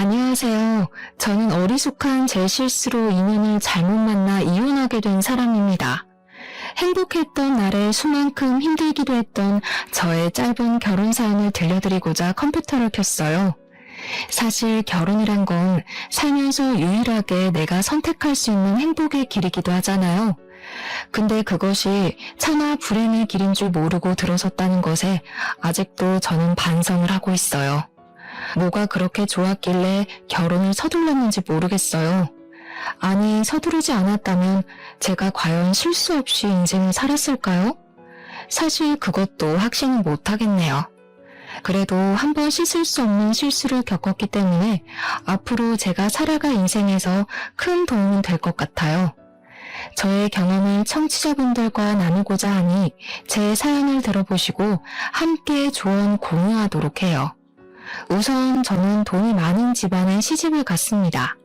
안녕하세요. 저는 어리숙한 제 실수로 인연을 잘못 만나 이혼하게 된 사람입니다. 행복했던 날에 수만큼 힘들기도 했던 저의 짧은 결혼 사연을 들려드리고자 컴퓨터를 켰어요. 사실 결혼이란 건 살면서 유일하게 내가 선택할 수 있는 행복의 길이기도 하잖아요. 근데 그것이 차마 불행의 길인 줄 모르고 들어섰다는 것에 아직도 저는 반성을 하고 있어요. 뭐가 그렇게 좋았길래 결혼을 서둘렀는지 모르겠어요. 아니, 서두르지 않았다면 제가 과연 실수 없이 인생을 살았을까요? 사실 그것도 확신은 못하겠네요. 그래도 한번 씻을 수 없는 실수를 겪었기 때문에 앞으로 제가 살아갈 인생에서 큰 도움이 될 것 같아요. 저의 경험을 청취자분들과 나누고자 하니 제 사연을 들어보시고 함께 조언 공유하도록 해요. 우선 저는 돈이 많은 집안에 시집을 갔습니다.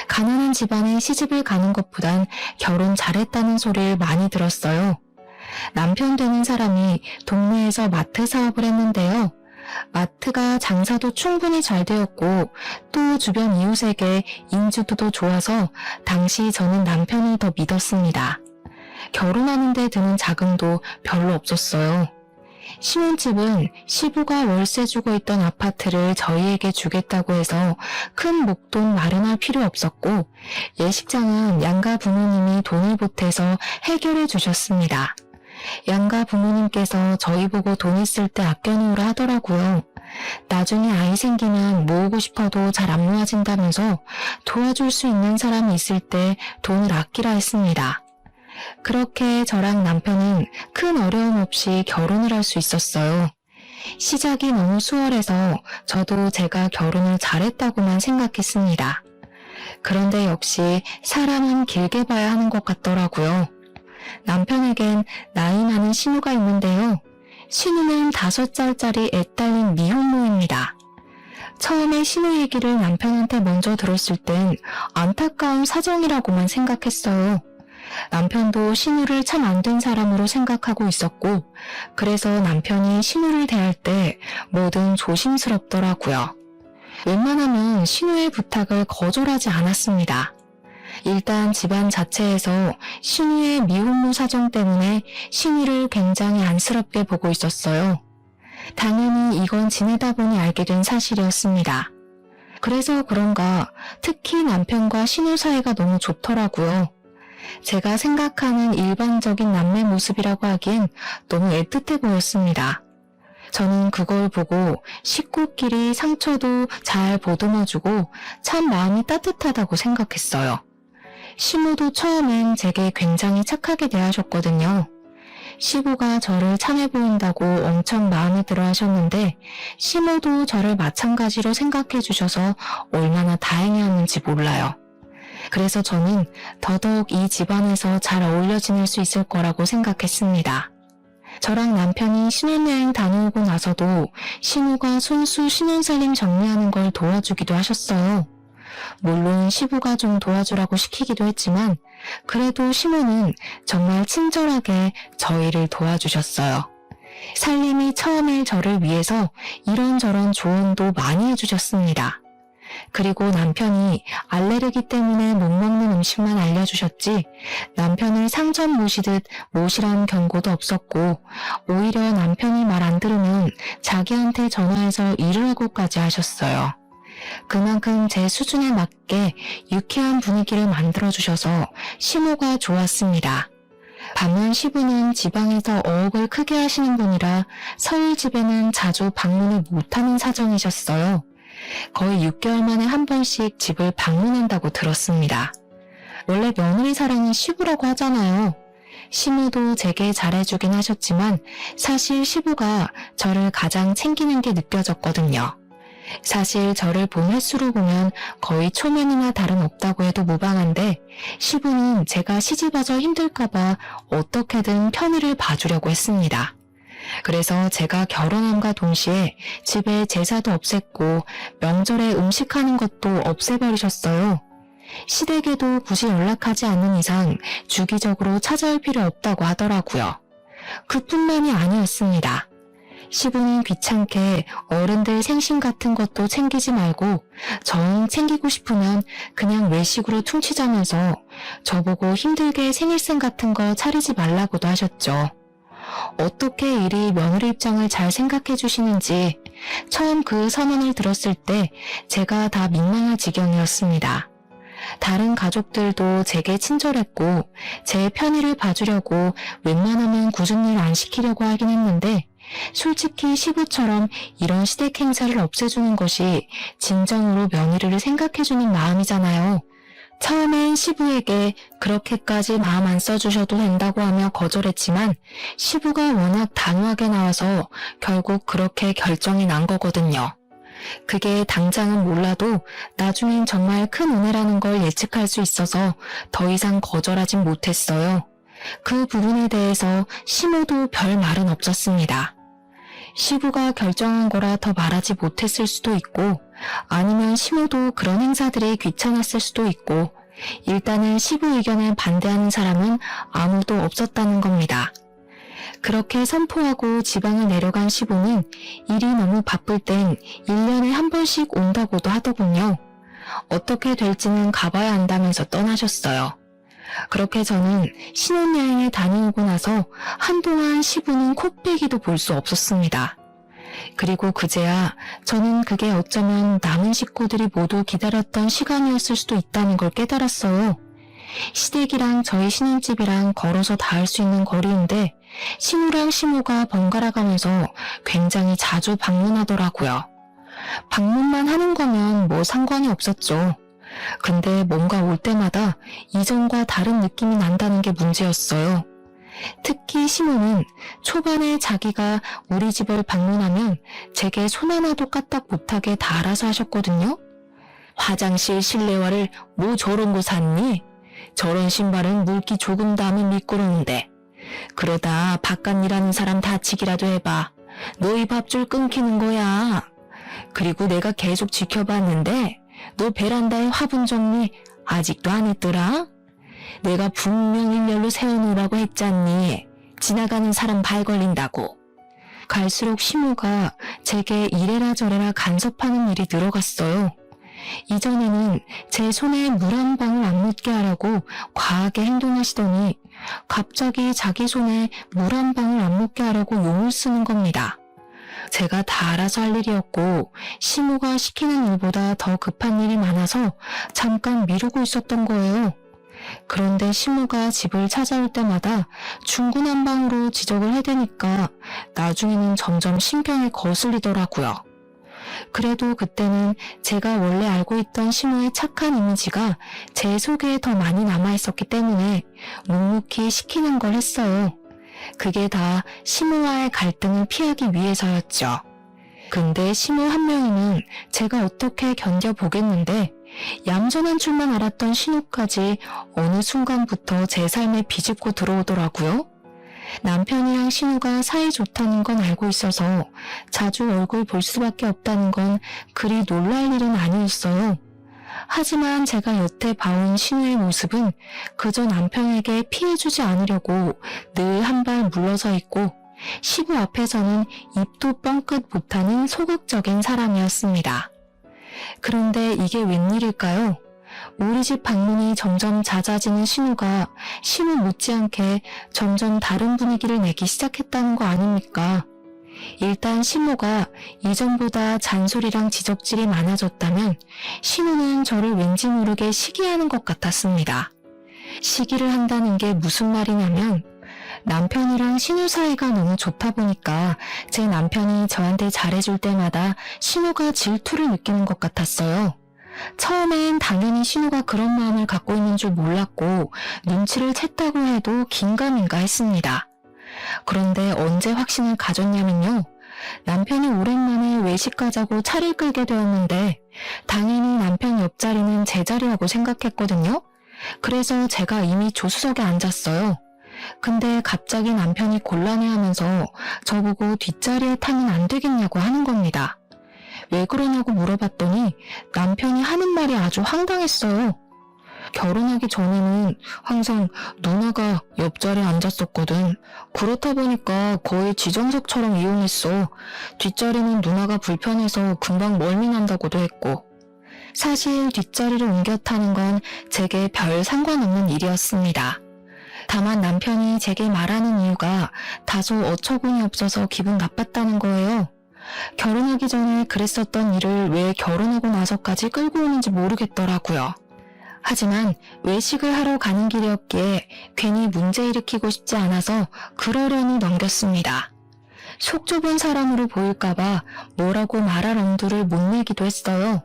가난한 집안에 시집을 가는 것보단 결혼 잘했다는 소리를 많이 들었어요. 남편 되는 사람이 동네에서 마트 사업을 했는데요. 마트가 장사도 충분히 잘 되었고 또 주변 이웃에게 인지도도 좋아서 당시 저는 남편을 더 믿었습니다. 결혼하는 데 드는 자금도 별로 없었어요. 신혼집은 시부가 월세 주고 있던 아파트를 저희에게 주겠다고 해서 큰 목돈 마련할 필요 없었고 예식장은 양가 부모님이 돈을 보태서 해결해 주셨습니다. 양가 부모님께서 저희 보고 돈 있을 때 아껴놓으라 하더라고요. 나중에 아이 생기면 모으고 싶어도 잘 안 모아진다면서 도와줄 수 있는 사람이 있을 때 돈을 아끼라 했습니다. 그렇게 저랑 남편은 큰 어려움 없이 결혼을 할 수 있었어요. 시작이 너무 수월해서 저도 제가 결혼을 잘했다고만 생각했습니다. 그런데 역시 사람은 길게 봐야 하는 것 같더라고요. 남편에겐 나이 많은 신우가 있는데요. 신우는 5살짜리 애 딸린 미혼모입니다. 처음에 신우 얘기를 남편한테 먼저 들었을 땐 안타까운 사정이라고만 생각했어요. 남편도 신우를 참 안 된 사람으로 생각하고 있었고 그래서 남편이 신우를 대할 때 뭐든 조심스럽더라고요. 웬만하면 신우의 부탁을 거절하지 않았습니다. 일단 집안 자체에서 신우의 미혼모 사정 때문에 신우를 굉장히 안쓰럽게 보고 있었어요. 당연히 이건 지내다 보니 알게 된 사실이었습니다. 그래서 그런가 특히 남편과 신우 사이가 너무 좋더라고요. 제가 생각하는 일반적인 남매 모습이라고 하기엔 너무 애틋해 보였습니다. 저는 그걸 보고 식구끼리 상처도 잘 보듬어주고 참 마음이 따뜻하다고 생각했어요. 시모도 처음엔 제게 굉장히 착하게 대하셨거든요. 시부가 저를 참해 보인다고 엄청 마음에 들어 하셨는데 시모도 저를 마찬가지로 생각해 주셔서 얼마나 다행이었는지 몰라요. 그래서 저는 더더욱 이 집안에서 잘 어울려 지낼 수 있을 거라고 생각했습니다. 저랑 남편이 신혼여행 다녀오고 나서도 신우가 손수 신혼살림 정리하는 걸 도와주기도 하셨어요. 물론 시부가 좀 도와주라고 시키기도 했지만 그래도 시모는 정말 친절하게 저희를 도와주셨어요. 살림이 처음에 저를 위해서 이런저런 조언도 많이 해주셨습니다. 그리고 남편이 알레르기 때문에 못 먹는 음식만 알려주셨지 남편을 상점 모시듯 모시라는 경고도 없었고 오히려 남편이 말 안 들으면 자기한테 전화해서 일을 하고까지 하셨어요. 그만큼 제 수준에 맞게 유쾌한 분위기를 만들어주셔서 시모가 좋았습니다. 반면 시부는 지방에서 어업을 크게 하시는 분이라 서울 집에는 자주 방문을 못하는 사정이셨어요. 거의 6개월 만에 한 번씩 집을 방문한다고 들었습니다. 원래 며느리 사랑이 시부라고 하잖아요. 시모도 제게 잘해주긴 하셨지만 사실 시부가 저를 가장 챙기는 게 느껴졌거든요. 사실 저를 본 횟수로 보면 거의 초면이나 다름없다고 해도 무방한데 시부는 제가 시집와서 힘들까봐 어떻게든 편의를 봐주려고 했습니다. 그래서 제가 결혼함과 동시에 집에 제사도 없앴고 명절에 음식하는 것도 없애버리셨어요. 시댁에도 굳이 연락하지 않는 이상 주기적으로 찾아올 필요 없다고 하더라고요. 그뿐만이 아니었습니다. 시부는 귀찮게 어른들 생신 같은 것도 챙기지 말고 정 챙기고 싶으면 그냥 외식으로 퉁치자면서 저보고 힘들게 생일상 같은 거 차리지 말라고도 하셨죠. 어떻게 이리 며느리 입장을 잘 생각해 주시는지 처음 그 선언을 들었을 때 제가 다 민망할 지경이었습니다. 다른 가족들도 제게 친절했고 제 편의를 봐주려고 웬만하면 굳은 일 안 시키려고 하긴 했는데 솔직히 시부처럼 이런 시댁 행사를 없애주는 것이 진정으로 며느리를 생각해주는 마음이잖아요. 처음엔 시부에게 그렇게까지 마음 안 써주셔도 된다고 하며 거절했지만 시부가 워낙 단호하게 나와서 결국 그렇게 결정이 난 거거든요. 그게 당장은 몰라도 나중엔 정말 큰 은혜라는 걸 예측할 수 있어서 더 이상 거절하진 못했어요. 그 부분에 대해서 시모도 별 말은 없었습니다. 시부가 결정한 거라 더 말하지 못했을 수도 있고 아니면 시모도 그런 행사들이 귀찮았을 수도 있고 일단은 시부 의견에 반대하는 사람은 아무도 없었다는 겁니다. 그렇게 선포하고 지방을 내려간 시부는 일이 너무 바쁠 땐 1년에 한 번씩 온다고도 하더군요. 어떻게 될지는 가봐야 한다면서 떠나셨어요. 그렇게 저는 신혼여행에 다녀오고 나서 한동안 시부는 코빼기도 볼 수 없었습니다. 그리고 그제야 저는 그게 어쩌면 남은 식구들이 모두 기다렸던 시간이었을 수도 있다는 걸 깨달았어요. 시댁이랑 저희 신혼집이랑 걸어서 닿을 수 있는 거리인데 시누랑 시모가 번갈아 가면서 굉장히 자주 방문하더라고요. 방문만 하는 거면 뭐 상관이 없었죠. 근데 뭔가 올 때마다 이전과 다른 느낌이 난다는 게 문제였어요. 특히 시모는 초반에 자기가 우리 집을 방문하면 제게 손 하나도 까딱 못하게 다 알아서 하셨거든요. 화장실 실내화를 뭐 저런 거 샀니? 저런 신발은 물기 조금 닿으면 미끄러운데. 그러다 바깥 일하는 사람 다치기라도 해봐. 너희 밥줄 끊기는 거야. 그리고 내가 계속 지켜봤는데 너 베란다에 화분 정리 아직도 안 했더라? 내가 분명 일렬로 세워놓으라고 했잖니. 지나가는 사람 발 걸린다고. 갈수록 시모가 제게 이래라 저래라 간섭하는 일이 늘어갔어요. 이전에는 제 손에 물 한 방울 안 묻게 하려고 과하게 행동하시더니 갑자기 자기 손에 물 한 방울 안 묻게 하려고 용을 쓰는 겁니다. 제가 다 알아서 할 일이었고 시모가 시키는 일보다 더 급한 일이 많아서 잠깐 미루고 있었던 거예요. 그런데 시모가 집을 찾아올 때마다 중구난방으로 지적을 해대니까 나중에는 점점 신경이 거슬리더라고요. 그래도 그때는 제가 원래 알고 있던 시모의 착한 이미지가 제 속에 더 많이 남아있었기 때문에 묵묵히 시키는 걸 했어요. 그게 다 시모와의 갈등을 피하기 위해서였죠. 근데 시모 한 명이면 제가 어떻게 견뎌보겠는데 얌전한 줄만 알았던 신우까지 어느 순간부터 제 삶에 비집고 들어오더라고요. 남편이랑 신우가 사이 좋다는 건 알고 있어서 자주 얼굴 볼 수밖에 없다는 건 그리 놀랄 일은 아니었어요. 하지만 제가 여태 봐온 신우의 모습은 그저 남편에게 피해주지 않으려고 늘 한 발 물러서 있고 시부 앞에서는 입도 뻥끗 못하는 소극적인 사람이었습니다. 그런데 이게 웬일일까요? 우리 집 방문이 점점 잦아지는 신우가 신우 못지않게 점점 다른 분위기를 내기 시작했다는 거 아닙니까? 일단 시모가 이전보다 잔소리랑 지적질이 많아졌다면 신우는 저를 왠지 모르게 시기하는 것 같았습니다. 시기를 한다는 게 무슨 말이냐면 남편이랑 신우 사이가 너무 좋다 보니까 제 남편이 저한테 잘해줄 때마다 신우가 질투를 느끼는 것 같았어요. 처음엔 당연히 신우가 그런 마음을 갖고 있는 줄 몰랐고 눈치를 챘다고 해도 긴가민가 했습니다. 그런데 언제 확신을 가졌냐면요. 남편이 오랜만에 외식 가자고 차를 끌게 되었는데 당연히 남편 옆자리는 제 자리라고 생각했거든요. 그래서 제가 이미 조수석에 앉았어요. 근데 갑자기 남편이 곤란해하면서 저보고 뒷자리에 타면 안 되겠냐고 하는 겁니다. 왜 그러냐고 물어봤더니 남편이 하는 말이 아주 황당했어요. 결혼하기 전에는 항상 누나가 옆자리에 앉았었거든. 그렇다 보니까 거의 지정석처럼 이용했어. 뒷자리는 누나가 불편해서 금방 멀미 난다고도 했고. 사실 뒷자리를 옮겨 타는 건 제게 별 상관없는 일이었습니다. 다만 남편이 제게 말하는 이유가 다소 어처구니 없어서 기분 나빴다는 거예요. 결혼하기 전에 그랬었던 일을 왜 결혼하고 나서까지 끌고 오는지 모르겠더라고요. 하지만 외식을 하러 가는 길이었기에 괜히 문제 일으키고 싶지 않아서 그러려니 넘겼습니다. 속 좁은 사람으로 보일까봐 뭐라고 말할 엄두를 못 내기도 했어요.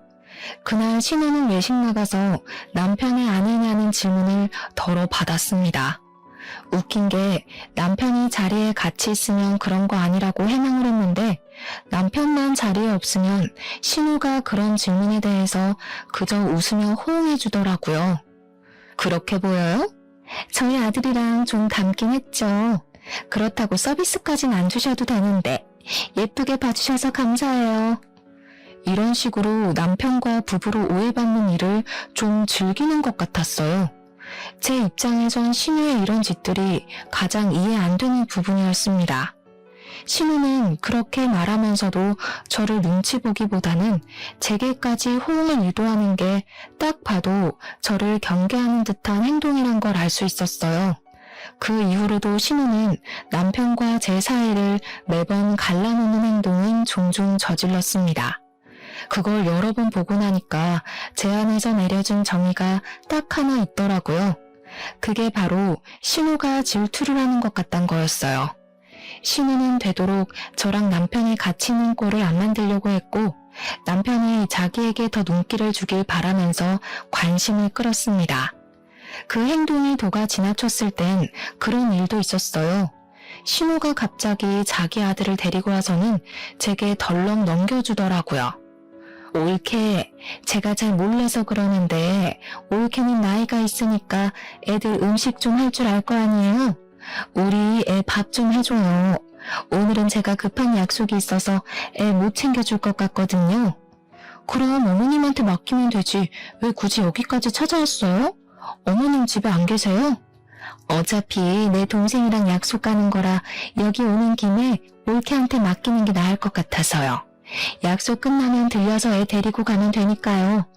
그날 신우는 외식 나가서 남편의 아내냐는 질문을 덜어 받았습니다. 웃긴 게 남편이 자리에 같이 있으면 그런 거 아니라고 해명을 했는데 남편만 자리에 없으면 신우가 그런 질문에 대해서 그저 웃으며 호응해 주더라고요. 그렇게 보여요? 저희 아들이랑 좀 닮긴 했죠. 그렇다고 서비스까진 안 주셔도 되는데 예쁘게 봐주셔서 감사해요. 이런 식으로 남편과 부부로 오해받는 일을 좀 즐기는 것 같았어요. 제 입장에선 신우의 이런 짓들이 가장 이해 안 되는 부분이었습니다. 신우는 그렇게 말하면서도 저를 눈치 보기보다는 제게까지 호응을 유도하는 게 딱 봐도 저를 경계하는 듯한 행동이란 걸 알 수 있었어요. 그 이후로도 신우는 남편과 제 사이를 매번 갈라놓는 행동은 종종 저질렀습니다. 그걸 여러 번 보고 나니까 제 안에서 내려진 정의가 딱 하나 있더라고요. 그게 바로 신우가 질투를 하는 것 같단 거였어요. 신우는 되도록 저랑 남편이 같이 있는 꼴을 안 만들려고 했고 남편이 자기에게 더 눈길을 주길 바라면서 관심을 끌었습니다. 그 행동이 도가 지나쳤을 땐 그런 일도 있었어요. 신우가 갑자기 자기 아들을 데리고 와서는 제게 덜렁 넘겨주더라고요. 올케, 제가 잘 몰라서 그러는데 올케는 나이가 있으니까 애들 음식 좀 할 줄 알 거 아니에요? 우리 애 밥 좀 해줘요. 오늘은 제가 급한 약속이 있어서 애 못 챙겨줄 것 같거든요. 그럼 어머님한테 맡기면 되지. 왜 굳이 여기까지 찾아왔어요? 어머님 집에 안 계세요? 어차피 내 동생이랑 약속 가는 거라 여기 오는 김에 올케한테 맡기는 게 나을 것 같아서요. 약속 끝나면 들려서 애 데리고 가면 되니까요.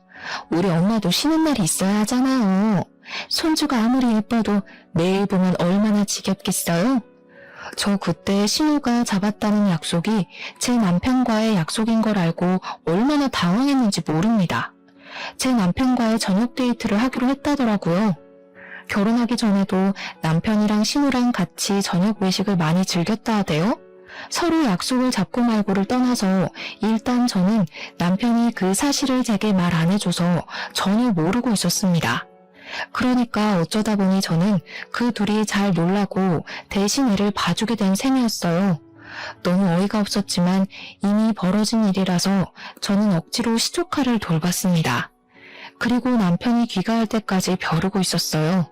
우리 엄마도 쉬는 날이 있어야 하잖아요. 손주가 아무리 예뻐도 매일 보면 얼마나 지겹겠어요? 저 그때 신우가 잡았다는 약속이 제 남편과의 약속인 걸 알고 얼마나 당황했는지 모릅니다. 제 남편과의 저녁 데이트를 하기로 했다더라고요. 결혼하기 전에도 남편이랑 신우랑 같이 저녁 외식을 많이 즐겼다 하대요. 서로 약속을 잡고 말고를 떠나서 일단 저는 남편이 그 사실을 제게 말 안 해줘서 전혀 모르고 있었습니다. 그러니까 어쩌다 보니 저는 그 둘이 잘 놀라고 대신 애를 봐주게 된 셈이었어요. 너무 어이가 없었지만 이미 벌어진 일이라서 저는 억지로 시조카를 돌봤습니다. 그리고 남편이 귀가할 때까지 벼르고 있었어요.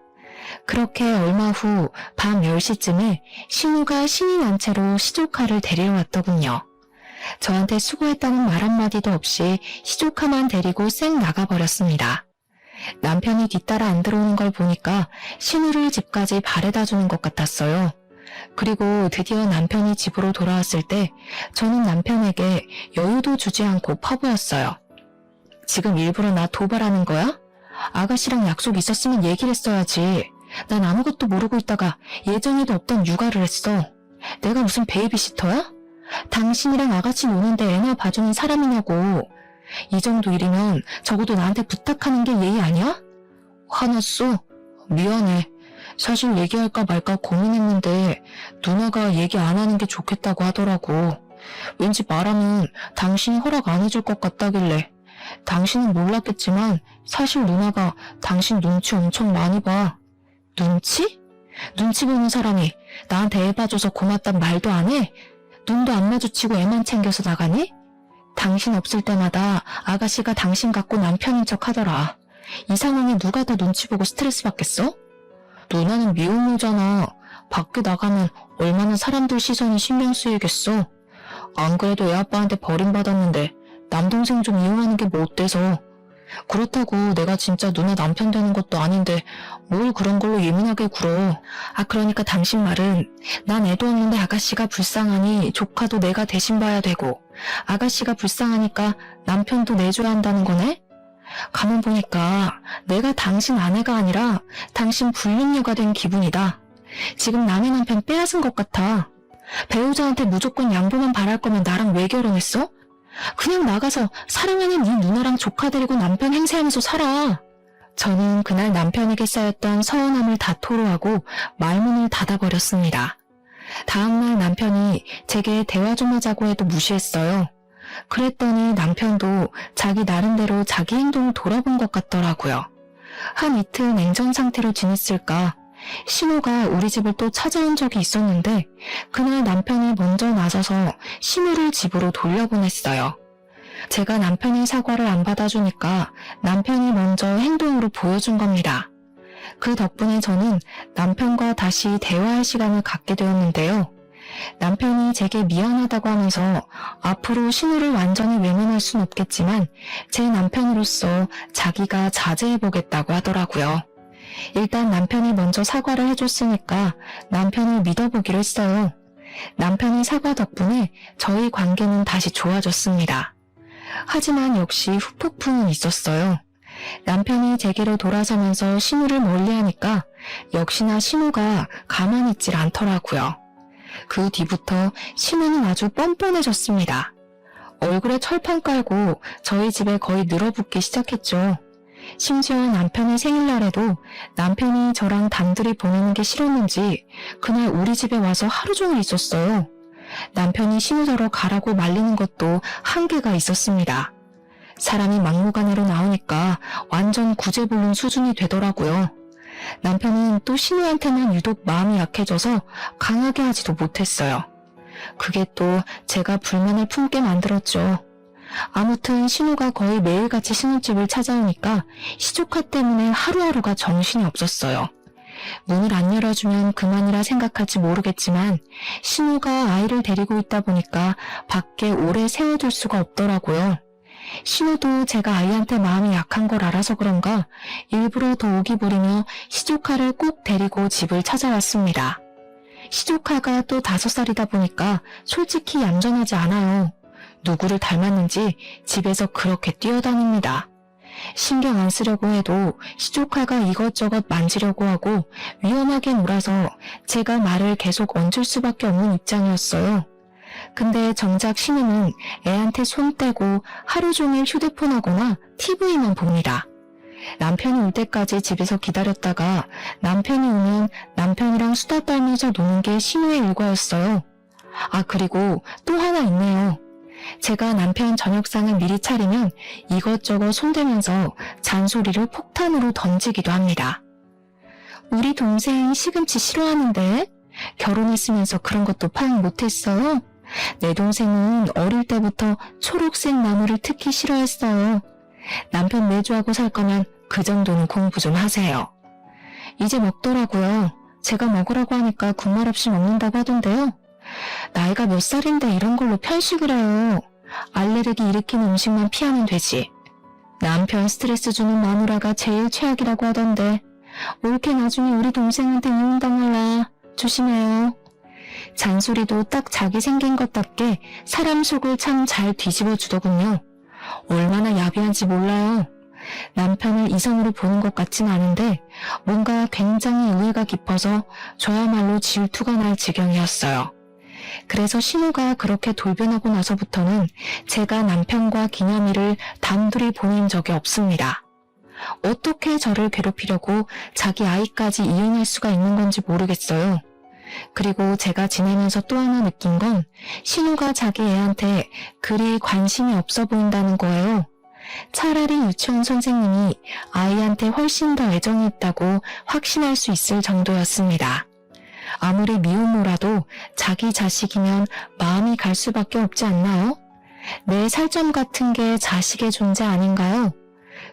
그렇게 얼마 후 밤 10시쯤에 신우가 신이 난 채로 시조카를 데리러 왔더군요. 저한테 수고했다는 말 한마디도 없이 시조카만 데리고 쌩 나가버렸습니다. 남편이 뒤따라 안 들어오는 걸 보니까 신우를 집까지 바래다 주는 것 같았어요. 그리고 드디어 남편이 집으로 돌아왔을 때 저는 남편에게 여유도 주지 않고 퍼부었어요. 지금 일부러 나 도발하는 거야? 아가씨랑 약속 있었으면 얘기를 했어야지. 난 아무것도 모르고 있다가 예정에도 없던 육아를 했어. 내가 무슨 베이비시터야? 당신이랑 아가씨 노는데 애나 봐주는 사람이냐고. 이 정도 일이면 적어도 나한테 부탁하는 게 예의 아니야? 화났어? 미안해. 사실 얘기할까 말까 고민했는데 누나가 얘기 안 하는 게 좋겠다고 하더라고. 왠지 말하면 당신이 허락 안 해줄 것 같다길래. 당신은 몰랐겠지만 사실 누나가 당신 눈치 엄청 많이 봐. 눈치? 눈치 보는 사람이 나한테 애 봐줘서 고맙단 말도 안 해? 눈도 안 마주치고 애만 챙겨서 나가니? 당신 없을 때마다 아가씨가 당신 같고 남편인 척 하더라. 이 상황에 누가 더 눈치 보고 스트레스 받겠어? 누나는 미혼모잖아. 밖에 나가면 얼마나 사람들 시선이 신경 쓰이겠어. 안 그래도 애 아빠한테 버림받았는데 남동생 좀 이용하는 게 뭐 어때서. 그렇다고 내가 진짜 누나 남편 되는 것도 아닌데 뭘 그런 걸로 예민하게 굴어. 그러니까 당신 말은 난 애도 없는데 아가씨가 불쌍하니 조카도 내가 대신 봐야 되고 아가씨가 불쌍하니까 남편도 내줘야 한다는 거네? 가만 보니까 내가 당신 아내가 아니라 당신 불륜녀가 된 기분이다. 지금 남의 남편 빼앗은 것 같아. 배우자한테 무조건 양보만 바랄 거면 나랑 왜 결혼했어? 그냥 나가서 사랑하는 네 누나랑 조카 데리고 남편 행세하면서 살아. 저는 그날 남편에게 쌓였던 서운함을 다 토로하고 말문을 닫아버렸습니다. 다음날 남편이 제게 대화 좀 하자고 해도 무시했어요. 그랬더니 남편도 자기 나름대로 자기 행동을 돌아본 것 같더라고요. 한 이틀 냉전 상태로 지냈을까? 신우가 우리 집을 또 찾아온 적이 있었는데 그날 남편이 먼저 나서서 신우를 집으로 돌려보냈어요. 제가 남편의 사과를 안 받아주니까 남편이 먼저 행동으로 보여준 겁니다. 그 덕분에 저는 남편과 다시 대화할 시간을 갖게 되었는데요. 남편이 제게 미안하다고 하면서 앞으로 신우를 완전히 외면할 순 없겠지만 제 남편으로서 자기가 자제해보겠다고 하더라고요. 일단 남편이 먼저 사과를 해줬으니까 남편을 믿어보기로 했어요. 남편의 사과 덕분에 저희 관계는 다시 좋아졌습니다. 하지만 역시 후폭풍은 있었어요. 남편이 제게로 돌아서면서 신우를 멀리하니까 역시나 신우가 가만히 있질 않더라고요. 그 뒤부터 신우는 아주 뻔뻔해졌습니다. 얼굴에 철판 깔고 저희 집에 거의 늘어붙기 시작했죠. 심지어 남편의 생일날에도 남편이 저랑 단둘이 보내는 게 싫었는지 그날 우리 집에 와서 하루 종일 있었어요. 남편이 신우더러 가라고 말리는 것도 한계가 있었습니다. 사람이 막무가내로 나오니까 완전 구제불능 수준이 되더라고요. 남편은 또 신우한테만 유독 마음이 약해져서 강하게 하지도 못했어요. 그게 또 제가 불만을 품게 만들었죠. 아무튼 신우가 거의 매일같이 신우집을 찾아오니까 시조카 때문에 하루하루가 정신이 없었어요. 문을 안 열어주면 그만이라 생각할지 모르겠지만 신우가 아이를 데리고 있다 보니까 밖에 오래 세워둘 수가 없더라고요. 신우도 제가 아이한테 마음이 약한 걸 알아서 그런가 일부러 더 오기 부리며 시조카를 꼭 데리고 집을 찾아왔습니다. 시조카가 또 5살이다 보니까 솔직히 얌전하지 않아요. 누구를 닮았는지 집에서 그렇게 뛰어다닙니다. 신경 안 쓰려고 해도 시조카가 이것저것 만지려고 하고 위험하게 놀아서 제가 말을 계속 얹을 수밖에 없는 입장이었어요. 근데 정작 신우는 애한테 손 떼고 하루 종일 휴대폰 하거나 TV만 봅니다. 남편이 올 때까지 집에서 기다렸다가 남편이 오면 남편이랑 수다 떨면서 노는 게 신우의 일과였어요. 그리고 또 하나 있네요. 제가 남편 저녁상을 미리 차리면 이것저것 손대면서 잔소리를 폭탄으로 던지기도 합니다. 우리 동생 시금치 싫어하는데 결혼했으면서 그런 것도 파악 못했어요? 내 동생은 어릴 때부터 초록색 나무를 특히 싫어했어요. 남편 내조하고 살 거면 그 정도는 공부 좀 하세요. 이제 먹더라고요. 제가 먹으라고 하니까 군말 없이 먹는다고 하던데요. 나이가 몇 살인데 이런 걸로 편식을 해요. 알레르기 일으키는 음식만 피하면 되지. 남편 스트레스 주는 마누라가 제일 최악이라고 하던데 옳게 나중에 우리 동생한테 이혼당할라. 조심해요. 잔소리도 딱 자기 생긴 것답게 사람 속을 참 잘 뒤집어 주더군요. 얼마나 야비한지 몰라요. 남편을 이성으로 보는 것 같진 않은데 뭔가 굉장히 의외가 깊어서 저야말로 질투가 날 지경이었어요. 그래서 신우가 그렇게 돌변하고 나서부터는 제가 남편과 기념일을 단둘이 보낸 적이 없습니다. 어떻게 저를 괴롭히려고 자기 아이까지 이용할 수가 있는 건지 모르겠어요. 그리고 제가 지내면서 또 하나 느낀 건 신우가 자기 애한테 그리 관심이 없어 보인다는 거예요. 차라리 유치원 선생님이 아이한테 훨씬 더 애정이 있다고 확신할 수 있을 정도였습니다. 아무리 미혼모라도 자기 자식이면 마음이 갈 수밖에 없지 않나요? 내 살점 같은 게 자식의 존재 아닌가요?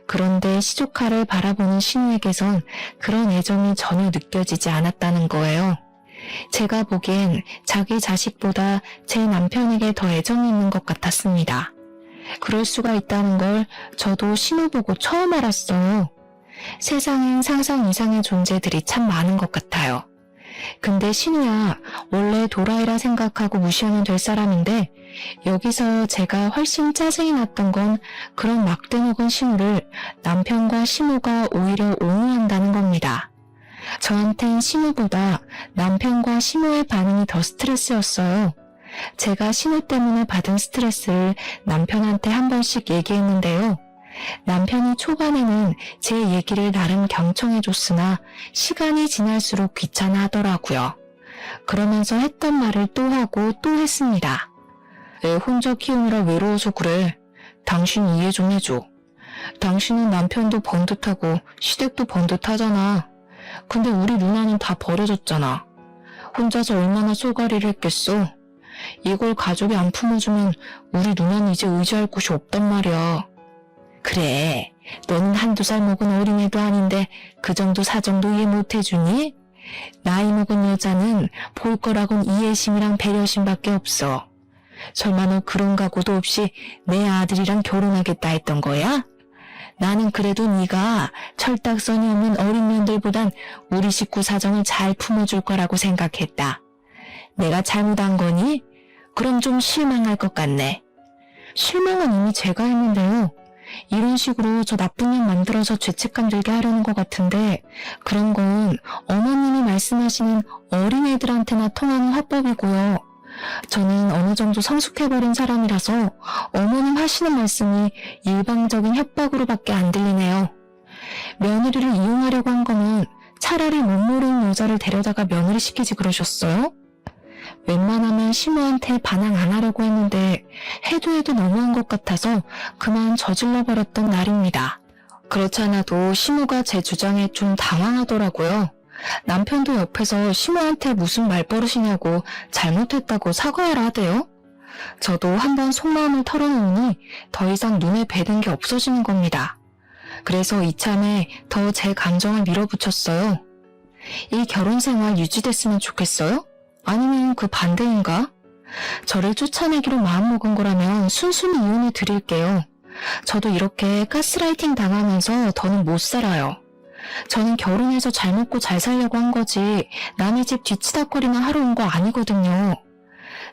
그런데 시조카를 바라보는 신우에게선 그런 애정이 전혀 느껴지지 않았다는 거예요. 제가 보기엔 자기 자식보다 제 남편에게 더 애정이 있는 것 같았습니다. 그럴 수가 있다는 걸 저도 신우 보고 처음 알았어요. 세상엔 상상 이상의 존재들이 참 많은 것 같아요. 근데 신우야, 원래 도라이라 생각하고 무시하면 될 사람인데 여기서 제가 훨씬 짜증이 났던 건 그런 막대먹은 신우를 남편과 시모가 오히려 옹호한다는 겁니다. 저한텐 신우보다 남편과 시모의 반응이 더 스트레스였어요. 제가 신우 때문에 받은 스트레스를 남편한테 한 번씩 얘기했는데요. 남편이 초반에는 제 얘기를 나름 경청해줬으나 시간이 지날수록 귀찮아하더라고요. 그러면서 했던 말을 또 하고 또 했습니다. 애 혼자 키우느라 외로워서 그래. 당신 이해 좀 해줘. 당신은 남편도 번듯하고 시댁도 번듯하잖아. 근데 우리 누나는 다 버려졌잖아. 혼자서 얼마나 쏘가리를 했겠어. 이걸 가족이 안 품어주면 우리 누나는 이제 의지할 곳이 없단 말이야. 그래, 너는 한두 살 먹은 어린애도 아닌데 그 정도 사정도 이해 못해주니? 나이 먹은 여자는 볼 거라곤 이해심이랑 배려심밖에 없어. 설마 너 그런 각오도 없이 내 아들이랑 결혼하겠다 했던 거야? 나는 그래도 네가 철딱서니 없는 어린 년들보단 우리 식구 사정을 잘 품어줄 거라고 생각했다. 내가 잘못한 거니? 그럼 좀 실망할 것 같네. 실망은 이미 제가 했는데요. 이런 식으로 저 나쁜 년 만들어서 죄책감 들게 하려는 것 같은데 그런 건 어머님이 말씀하시는 어린애들한테나 통하는 화법이고요. 저는 어느 정도 성숙해버린 사람이라서 어머님 하시는 말씀이 일방적인 협박으로밖에 안 들리네요. 며느리를 이용하려고 한 거면 차라리 못 모르는 여자를 데려다가 며느리 시키지 그러셨어요? 웬만하면 시모한테 반항 안 하려고 했는데 해도 너무한 것 같아서 그만 저질러버렸던 날입니다. 그렇지 않아도 시모가 제 주장에 좀 당황하더라고요. 남편도 옆에서 시모한테 무슨 말버릇이냐고 잘못했다고 사과하라 하대요. 저도 한번 속마음을 털어놓으니 더 이상 눈에 뵈는 게 없어지는 겁니다. 그래서 이참에 더 제 감정을 밀어붙였어요. 이 결혼 생활 유지됐으면 좋겠어요? 아니면 그 반대인가? 저를 쫓아내기로 마음먹은 거라면 순순히 이혼을 드릴게요. 저도 이렇게 가스라이팅 당하면서 더는 못 살아요. 저는 결혼해서 잘 먹고 잘 살려고 한 거지 남의 집 뒤치다거리나 하러 온 거 아니거든요.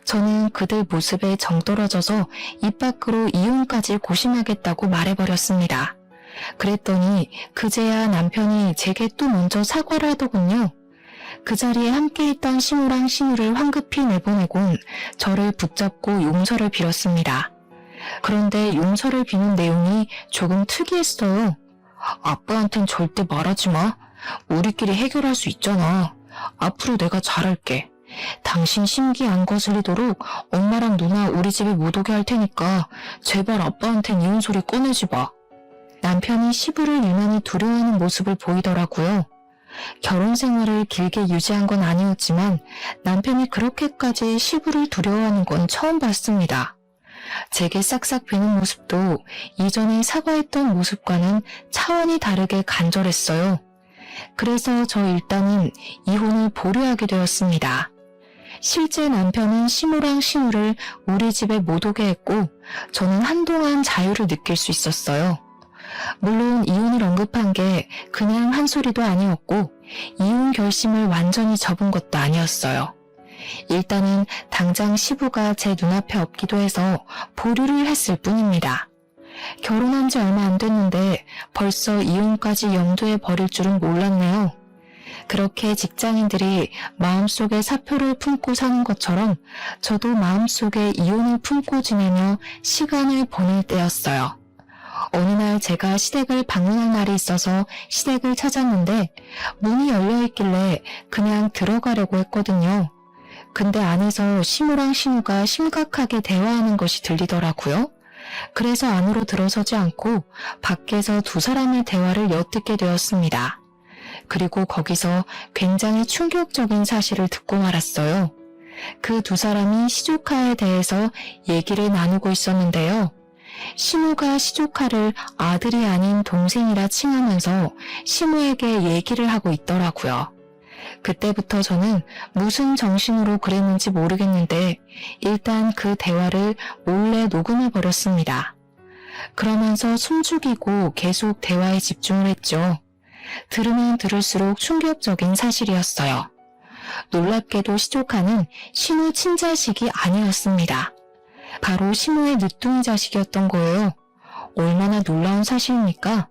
저는 그들 모습에 정떨어져서 입 밖으로 이혼까지 고심하겠다고 말해버렸습니다. 그랬더니 그제야 남편이 제게 또 먼저 사과를 하더군요. 그 자리에 함께했던 시모랑 신우를 황급히 내보내곤 저를 붙잡고 용서를 빌었습니다. 그런데 용서를 비는 내용이 조금 특이했어요. 아빠한텐 절대 말하지 마. 우리끼리 해결할 수 있잖아. 앞으로 내가 잘할게. 당신 심기 안 거슬리도록 엄마랑 누나 우리 집에 못 오게 할 테니까 제발 아빠한텐 이혼 소리 꺼내지 마. 남편이 시부를 유난히 두려워하는 모습을 보이더라고요. 결혼 생활을 길게 유지한 건 아니었지만 남편이 그렇게까지 시부를 두려워하는 건 처음 봤습니다. 제게 싹싹 비는 모습도 이전에 사과했던 모습과는 차원이 다르게 간절했어요. 그래서 저 일단은 이혼을 보류하게 되었습니다. 실제 남편은 시모랑 신우를 우리 집에 못 오게 했고 저는 한동안 자유를 느낄 수 있었어요. 물론 이혼을 언급한 게 그냥 한 소리도 아니었고 이혼 결심을 완전히 접은 것도 아니었어요. 일단은 당장 시부가 제 눈앞에 없기도 해서 보류를 했을 뿐입니다. 결혼한 지 얼마 안 됐는데 벌써 이혼까지 염두에 버릴 줄은 몰랐네요. 그렇게 직장인들이 마음속에 사표를 품고 사는 것처럼 저도 마음속에 이혼을 품고 지내며 시간을 보낼 때였어요. 어느 날 제가 시댁을 방문할 날이 있어서 시댁을 찾았는데 문이 열려있길래 그냥 들어가려고 했거든요. 근데 안에서 시모랑 신우가 심각하게 대화하는 것이 들리더라고요. 그래서 안으로 들어서지 않고 밖에서 두 사람의 대화를 엿듣게 되었습니다. 그리고 거기서 굉장히 충격적인 사실을 듣고 말았어요. 그 두 사람이 시조카에 대해서 얘기를 나누고 있었는데요. 시모가 시조카를 아들이 아닌 동생이라 칭하면서 시모에게 얘기를 하고 있더라고요. 그때부터 저는 무슨 정신으로 그랬는지 모르겠는데 일단 그 대화를 몰래 녹음해 버렸습니다. 그러면서 숨죽이고 계속 대화에 집중을 했죠. 들으면 들을수록 충격적인 사실이었어요. 놀랍게도 시조카는 신우 친자식이 아니었습니다. 바로 신우의 늦둥이 자식이었던 거예요. 얼마나 놀라운 사실입니까?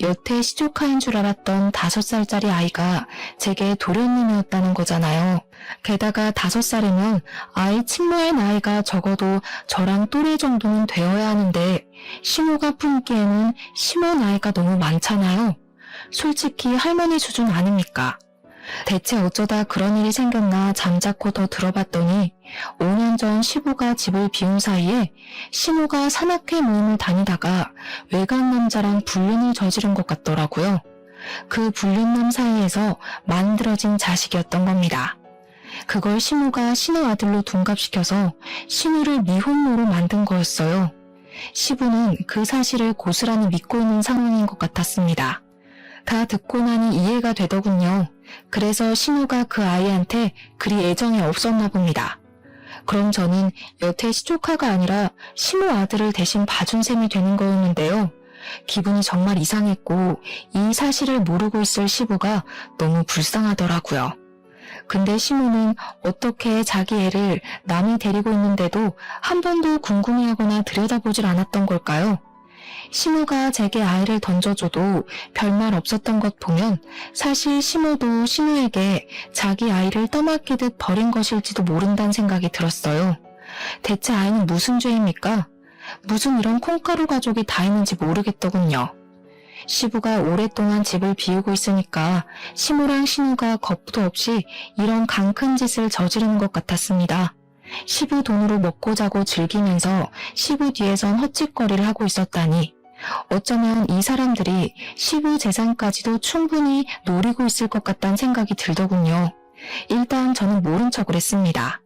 여태 시조카인 줄 알았던 5살짜리 아이가 제게 도련님이었다는 거잖아요. 게다가 5살이면 아이 친모의 나이가 적어도 저랑 또래 정도는 되어야 하는데 신우가 품기에는 시모 나이가 너무 많잖아요. 솔직히 할머니 수준 아닙니까? 대체 어쩌다 그런 일이 생겼나 잠자코 더 들어봤더니 5년 전 시부가 집을 비운 사이에 신우가 산악회 모임을 다니다가 외간 남자랑 불륜을 저지른 것 같더라고요. 그 불륜남 사이에서 만들어진 자식이었던 겁니다. 그걸 시부가 신우 아들로 둔갑시켜서 신우를 미혼모로 만든 거였어요. 시부는 그 사실을 고스란히 믿고 있는 상황인 것 같았습니다. 다 듣고 나니 이해가 되더군요. 그래서 신우가 그 아이한테 그리 애정이 없었나 봅니다. 그럼 저는 여태 시조카가 아니라 시모 아들을 대신 봐준 셈이 되는 거였는데요. 기분이 정말 이상했고 이 사실을 모르고 있을 시부가 너무 불쌍하더라고요. 근데 시모는 어떻게 자기 애를 남이 데리고 있는데도 한 번도 궁금해하거나 들여다보질 않았던 걸까요? 시모가 제게 아이를 던져줘도 별말 없었던 것 보면 사실 시모도 신우에게 자기 아이를 떠맡기듯 버린 것일지도 모른다는 생각이 들었어요. 대체 아이는 무슨 죄입니까? 무슨 이런 콩가루 가족이 다 있는지 모르겠더군요. 시부가 오랫동안 집을 비우고 있으니까 시모랑 신우가 겁도 없이 이런 강큰 짓을 저지르는 것 같았습니다. 시부 돈으로 먹고 자고 즐기면서 시부 뒤에선 헛짓거리를 하고 있었다니 어쩌면 이 사람들이 시부 재산까지도 충분히 노리고 있을 것 같다는 생각이 들더군요. 일단 저는 모른 척을 했습니다.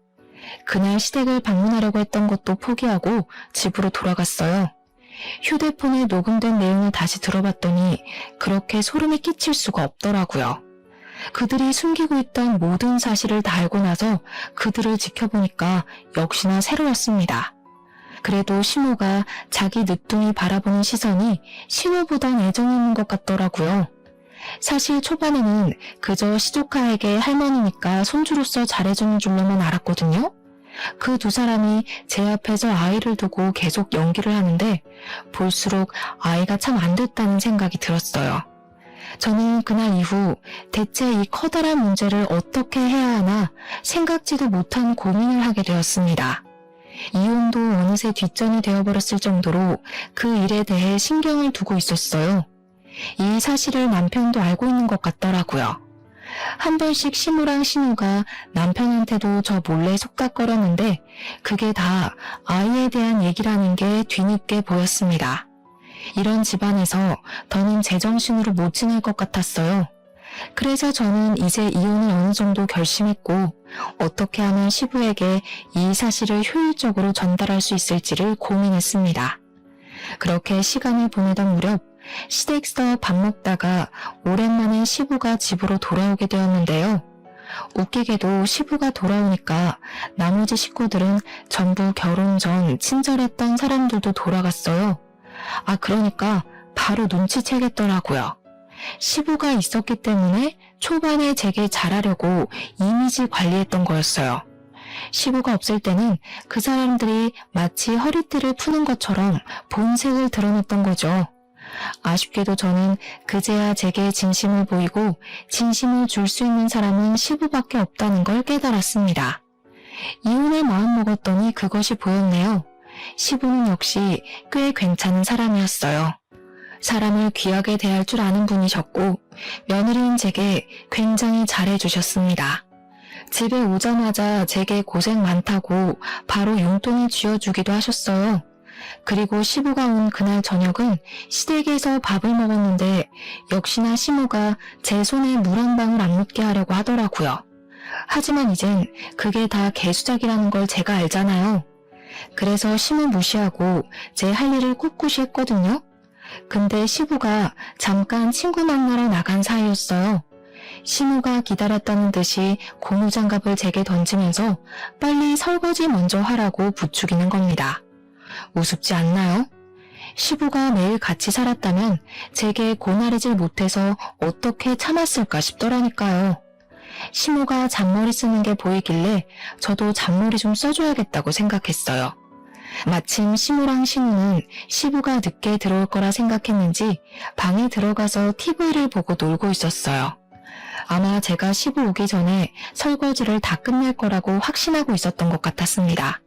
그날 시댁을 방문하려고 했던 것도 포기하고 집으로 돌아갔어요. 휴대폰에 녹음된 내용을 다시 들어봤더니 그렇게 소름이 끼칠 수가 없더라고요. 그들이 숨기고 있던 모든 사실을 다 알고 나서 그들을 지켜보니까 역시나 새로웠습니다. 그래도 신우가 자기 늦둥이 바라보는 시선이 신우보단 애정이 있는 것 같더라고요. 사실 초반에는 그저 시조카에게 할머니니까 손주로서 잘해주는 줄로만 알았거든요. 그 두 사람이 제 앞에서 아이를 두고 계속 연기를 하는데 볼수록 아이가 참 안 됐다는 생각이 들었어요. 저는 그날 이후 대체 이 커다란 문제를 어떻게 해야 하나 생각지도 못한 고민을 하게 되었습니다. 이혼도 어느새 뒷전이 되어버렸을 정도로 그 일에 대해 신경을 두고 있었어요. 이 사실을 남편도 알고 있는 것 같더라고요. 한 번씩 시무랑 신우가 남편한테도 저 몰래 속닥거렸는데 그게 다 아이에 대한 얘기라는 게 뒤늦게 보였습니다. 이런 집안에서 더는 제정신으로 못 지낼 것 같았어요. 그래서 저는 이제 이혼을 어느 정도 결심했고 어떻게 하면 시부에게 이 사실을 효율적으로 전달할 수 있을지를 고민했습니다. 그렇게 시간을 보내던 무렵 시댁에서 밥 먹다가 오랜만에 시부가 집으로 돌아오게 되었는데요. 웃기게도 시부가 돌아오니까 나머지 식구들은 전부 결혼 전 친절했던 사람들도 돌아갔어요. 그러니까 바로 눈치채겠더라고요. 시부가 있었기 때문에 초반에 제게 잘하려고 이미지 관리했던 거였어요. 시부가 없을 때는 그 사람들이 마치 허리띠를 푸는 것처럼 본색을 드러냈던 거죠. 아쉽게도 저는 그제야 제게 진심을 보이고 진심을 줄 수 있는 사람은 시부밖에 없다는 걸 깨달았습니다. 이혼을 마음먹었더니 그것이 보였네요. 시부는 역시 꽤 괜찮은 사람이었어요. 사람을 귀하게 대할 줄 아는 분이셨고 며느리인 제게 굉장히 잘해주셨습니다. 집에 오자마자 제게 고생 많다고 바로 용돈을 쥐어주기도 하셨어요. 그리고 시부가 온 그날 저녁은 시댁에서 밥을 먹었는데 역시나 시모가 제 손에 물 한 방울 안 묻게 하려고 하더라고요. 하지만 이젠 그게 다 개수작이라는 걸 제가 알잖아요. 그래서 시모 무시하고 제 할 일을 꿋꿋이 했거든요. 근데 시부가 잠깐 친구 만나러 나간 사이였어요. 시모가 기다렸다는 듯이 고무장갑을 제게 던지면서 빨리 설거지 먼저 하라고 부추기는 겁니다. 우습지 않나요? 시부가 매일 같이 살았다면 제게 고나리질 못해서 어떻게 참았을까 싶더라니까요. 시모가 잔머리 쓰는 게 보이길래 저도 잔머리 좀 써줘야겠다고 생각했어요. 마침 시모랑 신우는 시부가 늦게 들어올 거라 생각했는지 방에 들어가서 TV를 보고 놀고 있었어요. 아마 제가 시부 오기 전에 설거지를 다 끝낼 거라고 확신하고 있었던 것 같았습니다.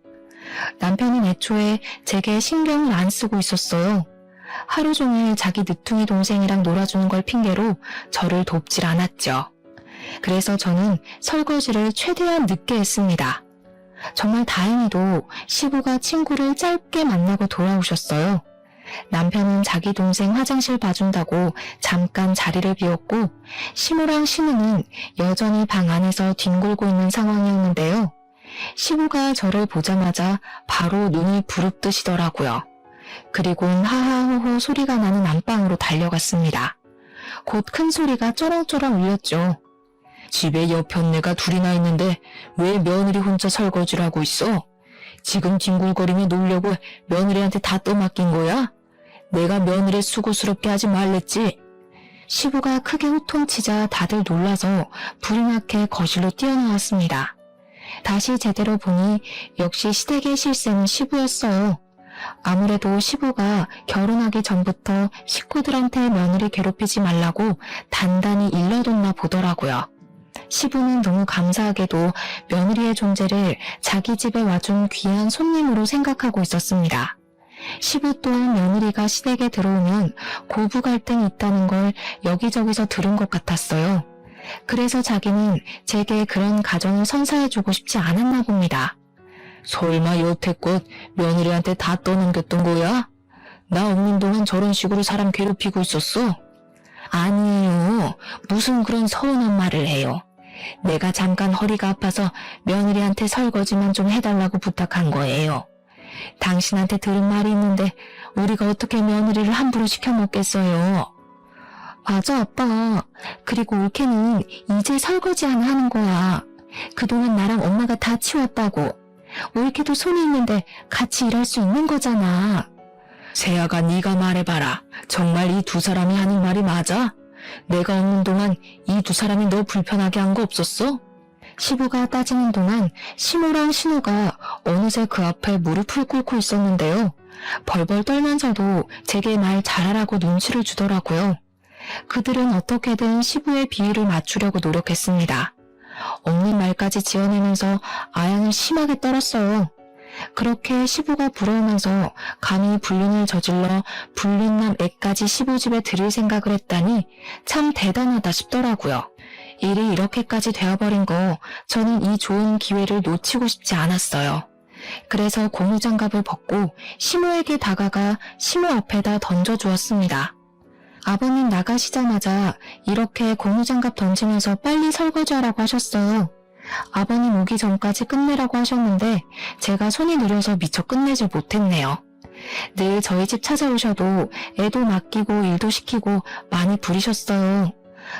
남편은 애초에 제게 신경을 안 쓰고 있었어요. 하루 종일 자기 늦둥이 동생이랑 놀아주는 걸 핑계로 저를 돕질 않았죠. 그래서 저는 설거지를 최대한 늦게 했습니다. 정말 다행히도 시부가 친구를 짧게 만나고 돌아오셨어요. 남편은 자기 동생 화장실 봐준다고 잠깐 자리를 비웠고 시모랑 신우는 여전히 방 안에서 뒹굴고 있는 상황이었는데요. 시부가 저를 보자마자 바로 눈이 부릅뜨시더라고요. 그리고는 하하호호 소리가 나는 안방으로 달려갔습니다. 곧 큰 소리가 쩌렁쩌렁 울렸죠. 집에 여편네가 둘이나 있는데 왜 며느리 혼자 설거지를 하고 있어? 지금 뒹굴거리며 놀려고 며느리한테 다 떠맡긴 거야? 내가 며느리 수고스럽게 하지 말랬지? 시부가 크게 호통치자 다들 놀라서 불이 나게 거실로 뛰어나왔습니다. 다시 제대로 보니 역시 시댁의 실세는 시부였어요. 아무래도 시부가 결혼하기 전부터 식구들한테 며느리 괴롭히지 말라고 단단히 일러뒀나 보더라고요. 시부는 너무 감사하게도 며느리의 존재를 자기 집에 와준 귀한 손님으로 생각하고 있었습니다. 시부 또한 며느리가 시댁에 들어오면 고부 갈등이 있다는 걸 여기저기서 들은 것 같았어요. 그래서 자기는 제게 그런 가정을 선사해주고 싶지 않았나 봅니다. 설마 여태껏 며느리한테 다 떠넘겼던 거야? 나 없는 동안 저런 식으로 사람 괴롭히고 있었어? 아니에요. 무슨 그런 서운한 말을 해요. 내가 잠깐 허리가 아파서 며느리한테 설거지만 좀 해달라고 부탁한 거예요. 당신한테 들은 말이 있는데 우리가 어떻게 며느리를 함부로 시켜먹겠어요. 맞아, 아빠. 그리고 올케는 이제 설거지 안 하는 거야. 그동안 나랑 엄마가 다 치웠다고. 올케도 손이 있는데 같이 일할 수 있는 거잖아. 세아가 네가 말해봐라. 정말 이 두 사람이 하는 말이 맞아? 내가 없는 동안 이 두 사람이 너 불편하게 한 거 없었어? 시부가 따지는 동안 시모랑 신우가 어느새 그 앞에 무릎을 꿇고 있었는데요. 벌벌 떨면서도 제게 말 잘하라고 눈치를 주더라고요. 그들은 어떻게든 시부의 비위를 맞추려고 노력했습니다. 없는 말까지 지어내면서 아양을 심하게 떨었어요. 그렇게 시부가 부러우면서 감히 불륜을 저질러 불륜남 애까지 시부 집에 들일 생각을 했다니 참 대단하다 싶더라고요. 일이 이렇게까지 되어버린 거 저는 이 좋은 기회를 놓치고 싶지 않았어요. 그래서 고무장갑을 벗고 시모에게 다가가 시모 앞에다 던져주었습니다. 아버님 나가시자마자 이렇게 고무장갑 던지면서 빨리 설거지하라고 하셨어요. 아버님 오기 전까지 끝내라고 하셨는데 제가 손이 느려서 미처 끝내질 못했네요. 늘 저희 집 찾아오셔도 애도 맡기고 일도 시키고 많이 부리셨어요.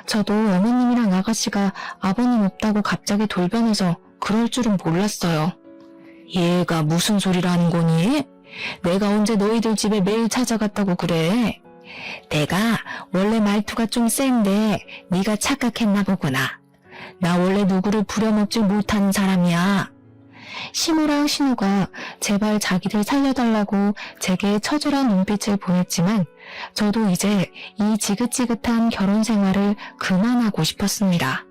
저도 어머님이랑 아가씨가 아버님 없다고 갑자기 돌변해서 그럴 줄은 몰랐어요. 얘가 무슨 소리를 하는 거니? 내가 언제 너희들 집에 매일 찾아갔다고 그래? 내가 원래 말투가 좀 센데 네가 착각했나 보구나. 나 원래 누구를 부려먹지 못하는 사람이야. 시모랑 신우가 제발 자기들 살려달라고 제게 처절한 눈빛을 보냈지만 저도 이제 이 지긋지긋한 결혼 생활을 그만하고 싶었습니다.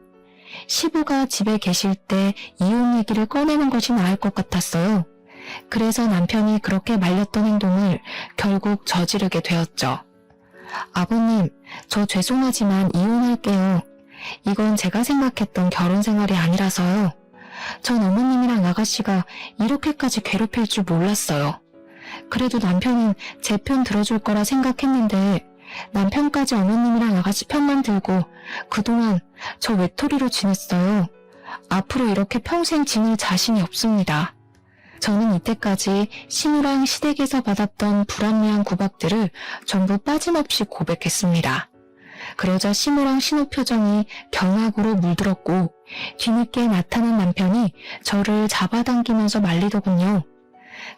시부가 집에 계실 때 이혼 얘기를 꺼내는 것이 나을 것 같았어요. 그래서 남편이 그렇게 말렸던 행동을 결국 저지르게 되었죠. 아버님, 저 죄송하지만 이혼할게요. 이건 제가 생각했던 결혼 생활이 아니라서요. 전 어머님이랑 아가씨가 이렇게까지 괴롭힐 줄 몰랐어요. 그래도 남편은 제 편 들어줄 거라 생각했는데 남편까지 어머님이랑 아가씨 편만 들고 그동안 저 외톨이로 지냈어요. 앞으로 이렇게 평생 지낼 자신이 없습니다. 저는 이때까지 신우랑 시댁에서 받았던 불합리한 구박들을 전부 빠짐없이 고백했습니다. 그러자 시모랑 신우 표정이 경악으로 물들었고 뒤늦게 나타난 남편이 저를 잡아당기면서 말리더군요.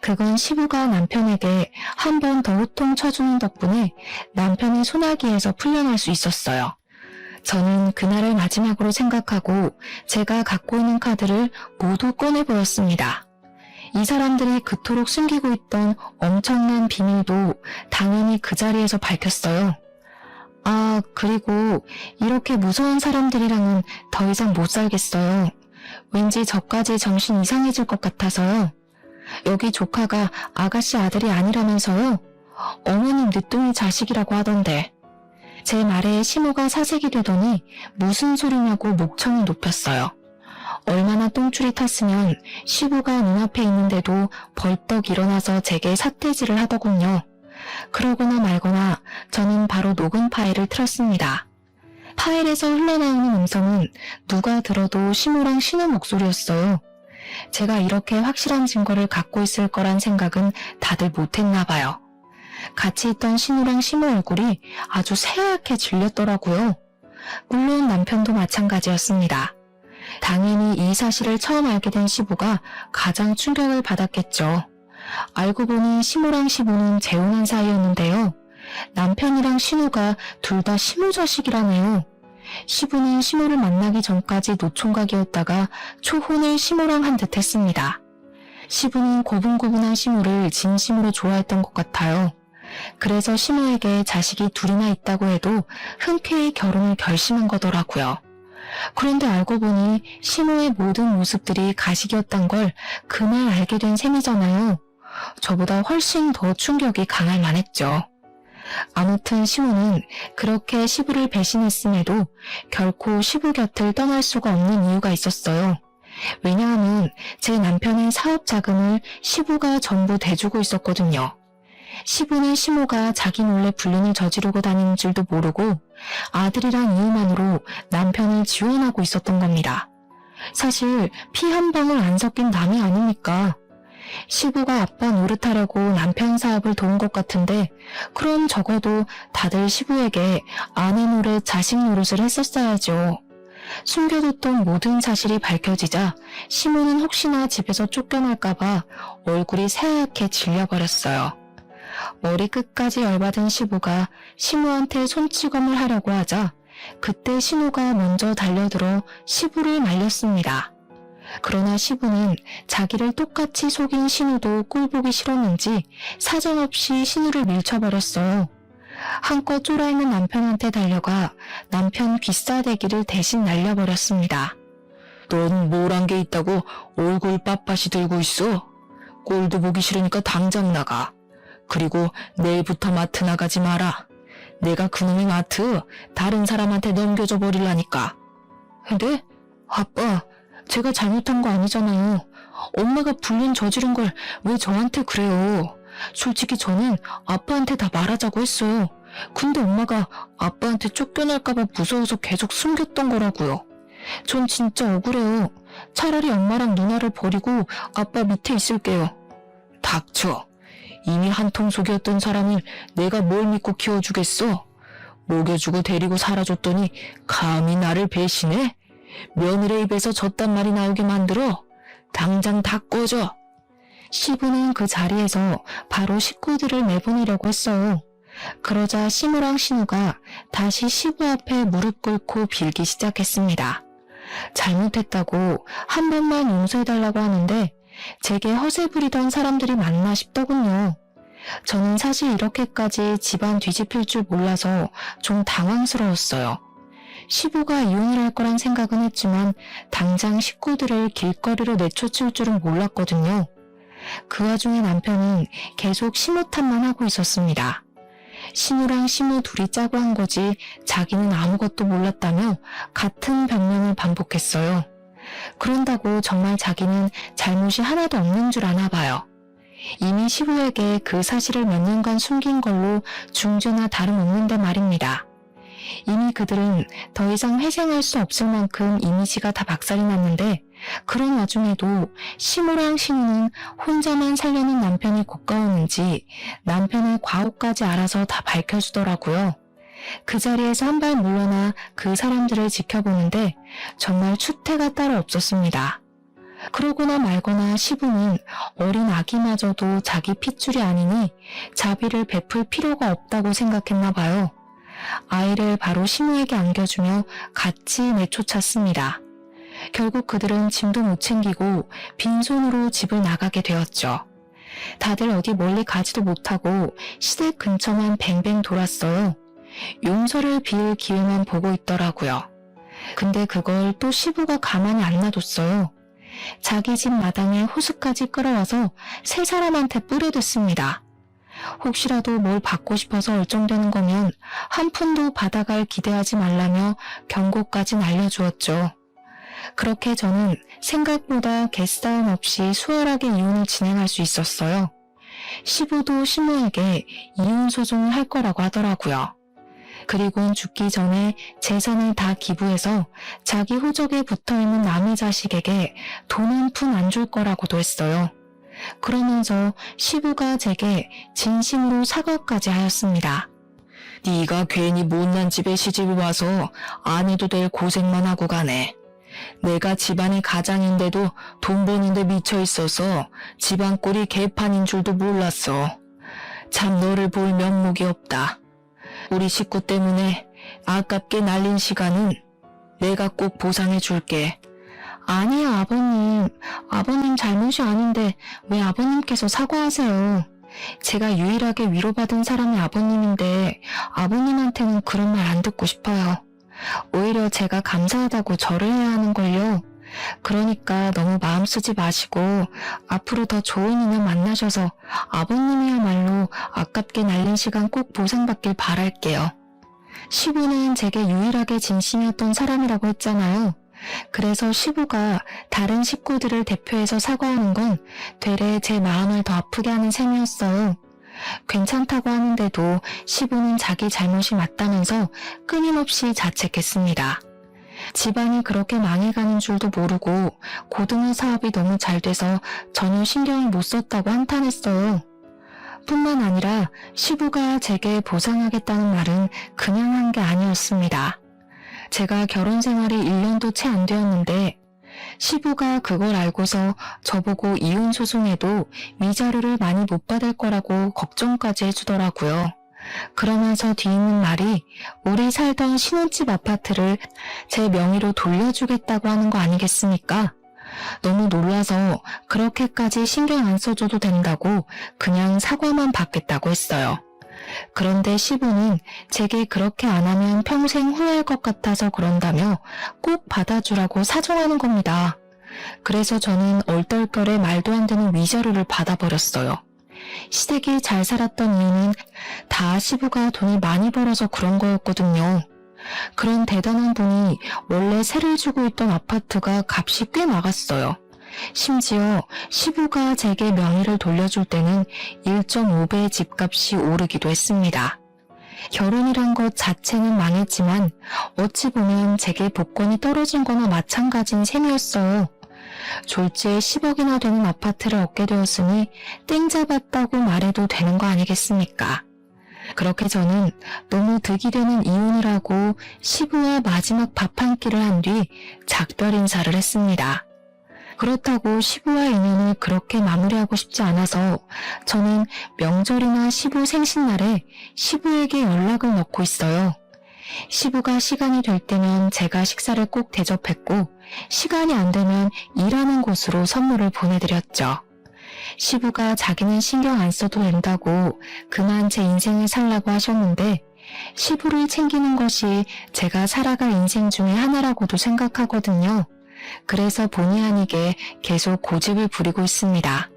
그건 시부가 남편에게 한 번 더 호통 쳐주는 덕분에 남편의 소나기에서 풀려날 수 있었어요. 저는 그날을 마지막으로 생각하고 제가 갖고 있는 카드를 모두 꺼내보였습니다. 이 사람들이 그토록 숨기고 있던 엄청난 비밀도 당연히 그 자리에서 밝혔어요. 아, 그리고 이렇게 무서운 사람들이랑은 더 이상 못 살겠어요. 왠지 저까지 정신 이상해질 것 같아서요. 여기 조카가 아가씨 아들이 아니라면서요. 어머님 늦둥이 자식이라고 하던데. 제 말에 시모가 사색이 되더니 무슨 소리냐고 목청을 높였어요. 얼마나 똥줄이 탔으면 시부가 눈앞에 있는데도 벌떡 일어나서 제게 삿대질을 하더군요. 그러거나 말거나 저는 바로 녹음 파일을 틀었습니다. 파일에서 흘러나오는 음성은 누가 들어도 시모랑 신우 목소리였어요. 제가 이렇게 확실한 증거를 갖고 있을 거란 생각은 다들 못했나 봐요. 같이 있던 신우랑 시모 얼굴이 아주 새하얗게 질렸더라고요. 물론 남편도 마찬가지였습니다. 당연히 이 사실을 처음 알게 된 시부가 가장 충격을 받았겠죠. 알고 보니 시모랑 시부는 재혼한 사이였는데요. 남편이랑 신우가 둘 다 시모 자식이라네요. 시부는 시모를 만나기 전까지 노총각이었다가 초혼을 시모랑 한 듯 했습니다. 시부는 고분고분한 시모를 진심으로 좋아했던 것 같아요. 그래서 시모에게 자식이 둘이나 있다고 해도 흔쾌히 결혼을 결심한 거더라고요. 그런데 알고 보니 시모의 모든 모습들이 가식이었단 걸 그날 알게 된 셈이잖아요. 저보다 훨씬 더 충격이 강할 만했죠. 아무튼 시모는 그렇게 시부를 배신했음에도 결코 시부 곁을 떠날 수가 없는 이유가 있었어요. 왜냐하면 제 남편의 사업 자금을 시부가 전부 대주고 있었거든요. 시부는 시모가 자기 몰래 불륜을 저지르고 다니는 줄도 모르고 아들이란 이유만으로 남편을 지원하고 있었던 겁니다. 사실 피 한 방울 안 섞인 남이 아닙니까? 시부가 아빠 노릇하려고 남편 사업을 도운 것 같은데 그럼 적어도 다들 시부에게 아내 노릇, 자식 노릇을 했었어야죠. 숨겨뒀던 모든 사실이 밝혀지자 시모는 혹시나 집에서 쫓겨날까봐 얼굴이 새하얗게 질려버렸어요. 머리 끝까지 열받은 시부가 시모한테 손찌검을 하려고 하자 그때 신우가 먼저 달려들어 시부를 말렸습니다. 그러나 시부는 자기를 똑같이 속인 신우도 꼴보기 싫었는지 사정없이 신우를 밀쳐버렸어요. 한껏 쫄아있는 남편한테 달려가 남편 귀싸대기를 대신 날려버렸습니다. 넌 뭘 한 게 있다고 얼굴 빳빳이 들고 있어? 꼴도 보기 싫으니까 당장 나가. 그리고 내일부터 마트 나가지 마라. 내가 그놈의 마트 다른 사람한테 넘겨줘 버리려니까. 근데 아빠, 제가 잘못한 거 아니잖아요. 엄마가 불륜 저지른 걸 왜 저한테 그래요? 솔직히 저는 아빠한테 다 말하자고 했어요. 근데 엄마가 아빠한테 쫓겨날까봐 무서워서 계속 숨겼던 거라고요. 전 진짜 억울해요. 차라리 엄마랑 누나를 버리고 아빠 밑에 있을게요. 닥쳐. 이미 한통 속이었던 사람을 내가 뭘 믿고 키워주겠어? 먹여주고 데리고 살아줬더니 감히 나를 배신해? 며느리 입에서 저딴 말이 나오게 만들어? 당장 다 꺼져. 시부는 그 자리에서 바로 식구들을 내보내려고 했어요. 그러자 시모랑 신우가 다시 시부 앞에 무릎 꿇고 빌기 시작했습니다. 잘못했다고 한 번만 용서해달라고 하는데 제게 허세 부리던 사람들이 맞나 싶더군요. 저는 사실 이렇게까지 집안 뒤집힐 줄 몰라서 좀 당황스러웠어요. 시부가 이혼을 할 거란 생각은 했지만 당장 식구들을 길거리로 내쫓을 줄은 몰랐거든요. 그 와중에 남편은 계속 시모 탓만 하고 있었습니다. 신우랑 시모 둘이 짜고 한 거지 자기는 아무것도 몰랐다며 같은 변명을 반복했어요. 그런다고 정말 자기는 잘못이 하나도 없는 줄 아나 봐요. 이미 시부에게 그 사실을 몇 년간 숨긴 걸로 중죄나 다름없는데 말입니다. 이미 그들은 더 이상 회생할 수 없을 만큼 이미지가 다 박살이 났는데 그런 와중에도 시모랑 신우는 혼자만 살려는 남편이 고가웠는지 남편의 과오까지 알아서 다 밝혀주더라고요. 그 자리에서 한 발 물러나 그 사람들을 지켜보는데 정말 추태가 따로 없었습니다. 그러거나 말거나 시부는 어린 아기마저도 자기 핏줄이 아니니 자비를 베풀 필요가 없다고 생각했나 봐요. 아이를 바로 시부에게 안겨주며 같이 내쫓았습니다. 결국 그들은 짐도 못 챙기고 빈손으로 집을 나가게 되었죠. 다들 어디 멀리 가지도 못하고 시댁 근처만 뱅뱅 돌았어요. 용서를 빌 기회만 보고 있더라고요. 근데 그걸 또 시부가 가만히 안 놔뒀어요. 자기 집 마당에 호수까지 끌어와서 세 사람한테 뿌려댔습니다. 혹시라도 뭘 받고 싶어서 얼쩡대는 거면 한 푼도 받아갈 기대하지 말라며 경고까지 날려주었죠. 그렇게 저는 생각보다 개싸움 없이 수월하게 이혼을 진행할 수 있었어요. 시부도 시모에게 이혼 소송을 할 거라고 하더라고요. 그리고는 죽기 전에 재산을 다 기부해서 자기 호적에 붙어있는 남의 자식에게 돈 한 푼 안 줄 거라고도 했어요. 그러면서 시부가 제게 진심으로 사과까지 하였습니다. 네가 괜히 못난 집에 시집을 와서 안 해도 될 고생만 하고 가네. 내가 집안의 가장인데도 돈 버는데 미쳐 있어서 집안 꼴이 개판인 줄도 몰랐어. 참 너를 볼 면목이 없다. 우리 식구 때문에 아깝게 날린 시간은 내가 꼭 보상해 줄게. 아니요, 아버님. 아버님 잘못이 아닌데 왜 아버님께서 사과하세요? 제가 유일하게 위로받은 사람이 아버님인데 아버님한테는 그런 말 안 듣고 싶어요. 오히려 제가 감사하다고 절을 해야 하는걸요. 그러니까 너무 마음 쓰지 마시고 앞으로 더 좋은 인연 만나셔서 아버님이야말로 아깝게 날린 시간 꼭 보상받길 바랄게요. 시부는 제게 유일하게 진심이었던 사람이라고 했잖아요. 그래서 시부가 다른 식구들을 대표해서 사과하는 건 되레 제 마음을 더 아프게 하는 셈이었어요. 괜찮다고 하는데도 시부는 자기 잘못이 맞다면서 끊임없이 자책했습니다. 집안이 그렇게 망해가는 줄도 모르고 고등어 사업이 너무 잘 돼서 전혀 신경을 못 썼다고 한탄했어요. 뿐만 아니라 시부가 제게 보상하겠다는 말은 그냥 한 게 아니었습니다. 제가 결혼 생활이 1년도 채 안 되었는데 시부가 그걸 알고서 저보고 이혼 소송에도 위자료를 많이 못 받을 거라고 걱정까지 해주더라고요. 그러면서 뒤있는 말이 우리 살던 신혼집 아파트를 제 명의로 돌려주겠다고 하는 거 아니겠습니까? 너무 놀라서 그렇게까지 신경 안 써줘도 된다고 그냥 사과만 받겠다고 했어요. 그런데 시부는 제게 그렇게 안 하면 평생 후회할 것 같아서 그런다며 꼭 받아주라고 사정하는 겁니다. 그래서 저는 얼떨결에 말도 안 되는 위자료를 받아버렸어요. 시댁이 잘 살았던 이유는 다 시부가 돈을 많이 벌어서 그런 거였거든요. 그런 대단한 분이 원래 세를 주고 있던 아파트가 값이 꽤 나갔어요. 심지어 시부가 제게 명의를 돌려줄 때는 1.5배 집값이 오르기도 했습니다. 결혼이란 것 자체는 망했지만 어찌 보면 제게 복권이 떨어진 거나 마찬가지인 셈이었어요. 졸지에 10억이나 되는 아파트를 얻게 되었으니 땡 잡았다고 말해도 되는 거 아니겠습니까? 그렇게 저는 너무 득이 되는 이혼을 하고 시부와 마지막 밥 한 끼를 한 뒤 작별 인사를 했습니다. 그렇다고 시부와 인연을 그렇게 마무리하고 싶지 않아서 저는 명절이나 시부 생신날에 시부에게 연락을 넣고 있어요. 시부가 시간이 될 때면 제가 식사를 꼭 대접했고 시간이 안 되면 일하는 곳으로 선물을 보내드렸죠. 시부가 자기는 신경 안 써도 된다고 그만 제 인생을 살라고 하셨는데 시부를 챙기는 것이 제가 살아갈 인생 중에 하나라고도 생각하거든요. 그래서 본의 아니게 계속 고집을 부리고 있습니다.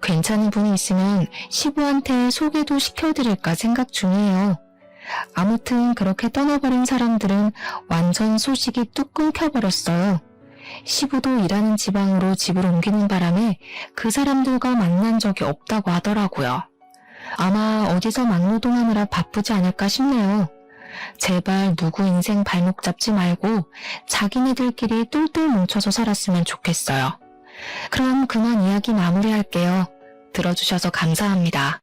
괜찮은 분이 있으면 시부한테 소개도 시켜드릴까 생각 중이에요. 아무튼 그렇게 떠나버린 사람들은 완전 소식이 뚝 끊겨버렸어요. 시부도 일하는 지방으로 집을 옮기는 바람에 그 사람들과 만난 적이 없다고 하더라고요. 아마 어디서 막노동하느라 바쁘지 않을까 싶네요. 제발 누구 인생 발목 잡지 말고 자기네들끼리 똘똘 뭉쳐서 살았으면 좋겠어요. 그럼 그만 이야기 마무리할게요. 들어주셔서 감사합니다.